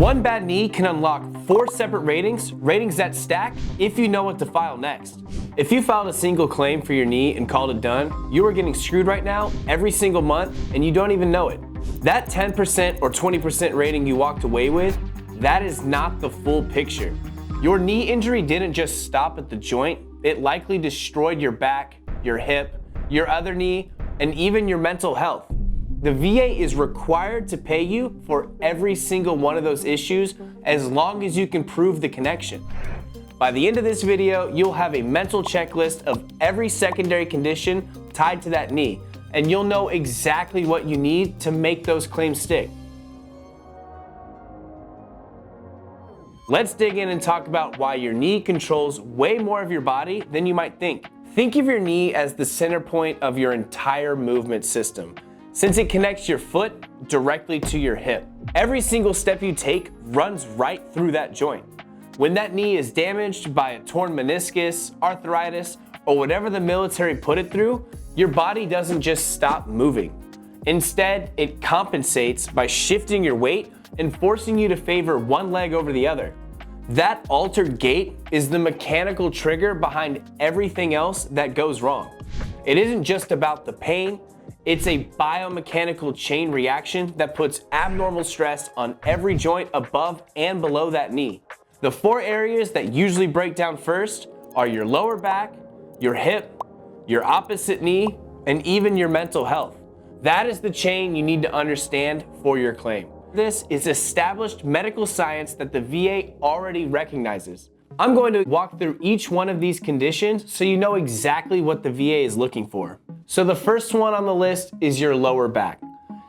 One bad knee can unlock 4 separate ratings that stack if you know what to file next. If you filed a single claim for your knee and called it done, you are getting screwed right now every single month and you don't even know it. That 10% or 20% rating you walked away with, that is not the full picture. Your knee injury didn't just stop at the joint, it likely destroyed your back, your hip, your other knee, and even your mental health. The VA is required to pay you for every single one of those issues as long as you can prove the connection. By the end of this video, you'll have a mental checklist of every secondary condition tied to that knee, and you'll know exactly what you need to make those claims stick. Let's dig in and talk about why your knee controls way more of your body than you might think. Think of your knee as the center point of your entire movement system, since it connects your foot directly to your hip. Every single step you take runs right through that joint. When that knee is damaged by a torn meniscus, arthritis, or whatever the military put it through, your body doesn't just stop moving. Instead, it compensates by shifting your weight and forcing you to favor one leg over the other. That altered gait is the mechanical trigger behind everything else that goes wrong. It isn't just about the pain, it's a biomechanical chain reaction that puts abnormal stress on every joint above and below that knee. The 4 areas that usually break down first are your lower back, your hip, your opposite knee, and even your mental health. That is the chain you need to understand for your claim. This is established medical science that the VA already recognizes. I'm going to walk through each one of these conditions so you know exactly what the VA is looking for. So the first one on the list is your lower back.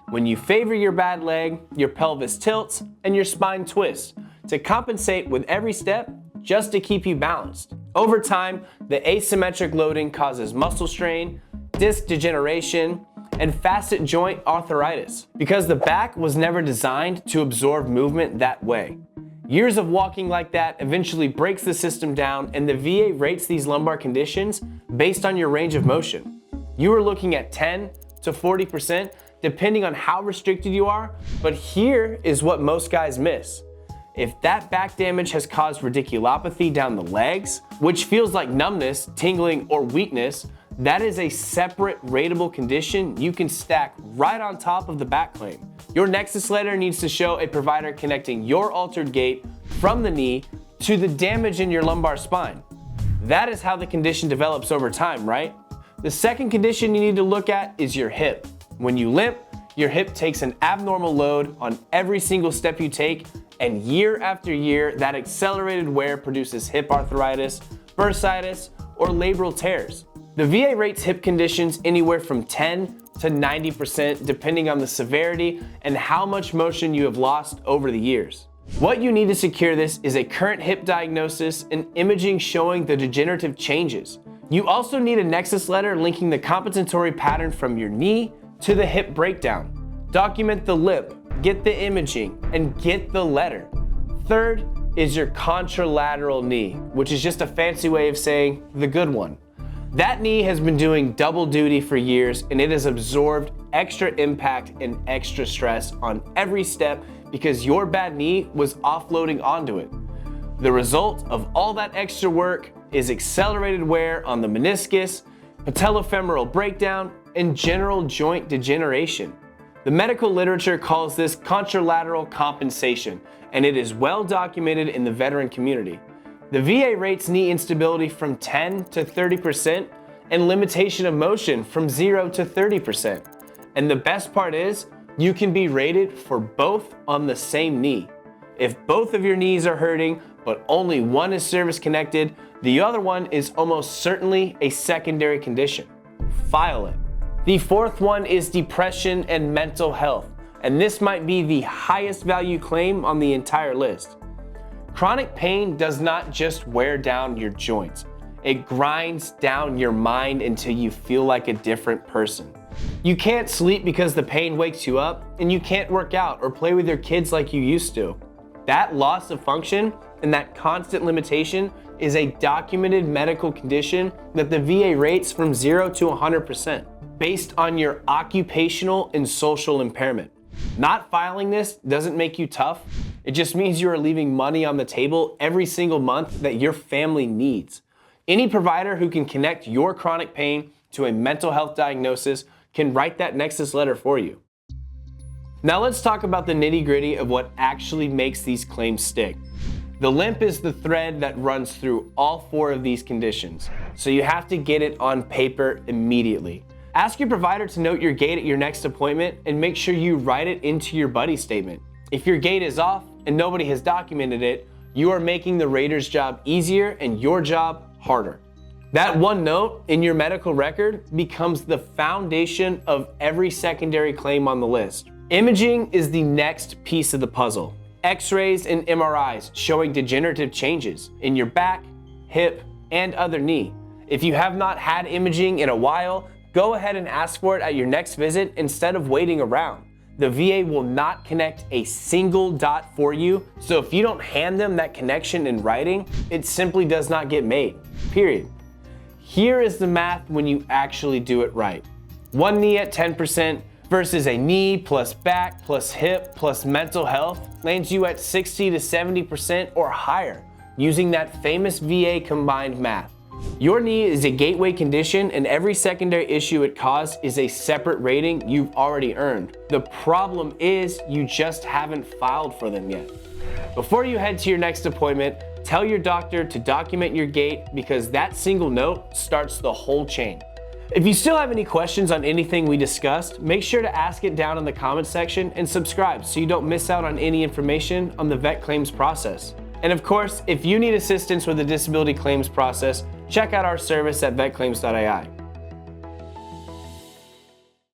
When you favor your bad leg, your pelvis tilts and your spine twists to compensate with every step just to keep you balanced. Over time, the asymmetric loading causes muscle strain, disc degeneration, and facet joint arthritis because the back was never designed to absorb movement that way. Years of walking like that eventually breaks the system down, and the VA rates these lumbar conditions based on your range of motion. You are looking at 10 to 40% depending on how restricted you are, but here is what most guys miss. If that back damage has caused radiculopathy down the legs, which feels like numbness, tingling, or weakness, that is a separate rateable condition you can stack right on top of the back claim. Your Nexus letter needs to show a provider connecting your altered gait from the knee to the damage in your lumbar spine. That is how the condition develops over time, right? The second condition you need to look at is your hip. When you limp, your hip takes an abnormal load on every single step you take, and year after year, that accelerated wear produces hip arthritis, bursitis, or labral tears. The VA rates hip conditions anywhere from 10 to 90% depending on the severity and how much motion you have lost over the years. What you need to secure this is a current hip diagnosis and imaging showing the degenerative changes. You also need a Nexus letter linking the compensatory pattern from your knee to the hip breakdown. Document the limp, get the imaging, and get the letter. Third is your contralateral knee, which is just a fancy way of saying the good one. That knee has been doing double duty for years, and it has absorbed extra impact and extra stress on every step because your bad knee was offloading onto it. The result of all that extra work is accelerated wear on the meniscus, patellofemoral breakdown, and general joint degeneration. The medical literature calls this contralateral compensation, and it is well documented in the veteran community. The VA rates knee instability from 10 to 30% and limitation of motion from 0 to 30%. And the best part is, you can be rated for both on the same knee. If both of your knees are hurting, but only one is service connected, the other one is almost certainly a secondary condition. File it. The fourth one is depression and mental health, and this might be the highest value claim on the entire list. Chronic pain does not just wear down your joints. It grinds down your mind until you feel like a different person. You can't sleep because the pain wakes you up, and you can't work out or play with your kids like you used to. That loss of function and that constant limitation is a documented medical condition that the VA rates from 0 to 100% based on your occupational and social impairment. Not filing this doesn't make you tough, It just means you are leaving money on the table every single month that your family needs. Any provider who can connect your chronic pain to a mental health diagnosis can write that Nexus letter for you. Now let's talk about the nitty-gritty of what actually makes these claims stick. The limp is the thread that runs through all 4 of these conditions, so you have to get it on paper immediately. Ask your provider to note your gait at your next appointment and make sure you write it into your buddy statement. If your gait is off and nobody has documented it, you are making the rater's job easier and your job harder. That one note in your medical record becomes the foundation of every secondary claim on the list. Imaging is the next piece of the puzzle. X-rays and MRIs showing degenerative changes in your back, hip, and other knee. If you have not had imaging in a while, go ahead and ask for it at your next visit instead of waiting around. The VA will not connect a single dot for you, so if you don't hand them that connection in writing, it simply does not get made, period. Here is the math when you actually do it right. One knee at 10% versus a knee plus back plus hip plus mental health lands you at 60 to 70% or higher using that famous VA combined math. Your knee is a gateway condition and every secondary issue it caused is a separate rating you've already earned. The problem is you just haven't filed for them yet. Before you head to your next appointment, tell your doctor to document your gait because that single note starts the whole chain. If you still have any questions on anything we discussed, make sure to ask it down in the comments section and subscribe so you don't miss out on any information on the VetClaims process. And of course, if you need assistance with the disability claims process, check out our service at VetClaims.ai.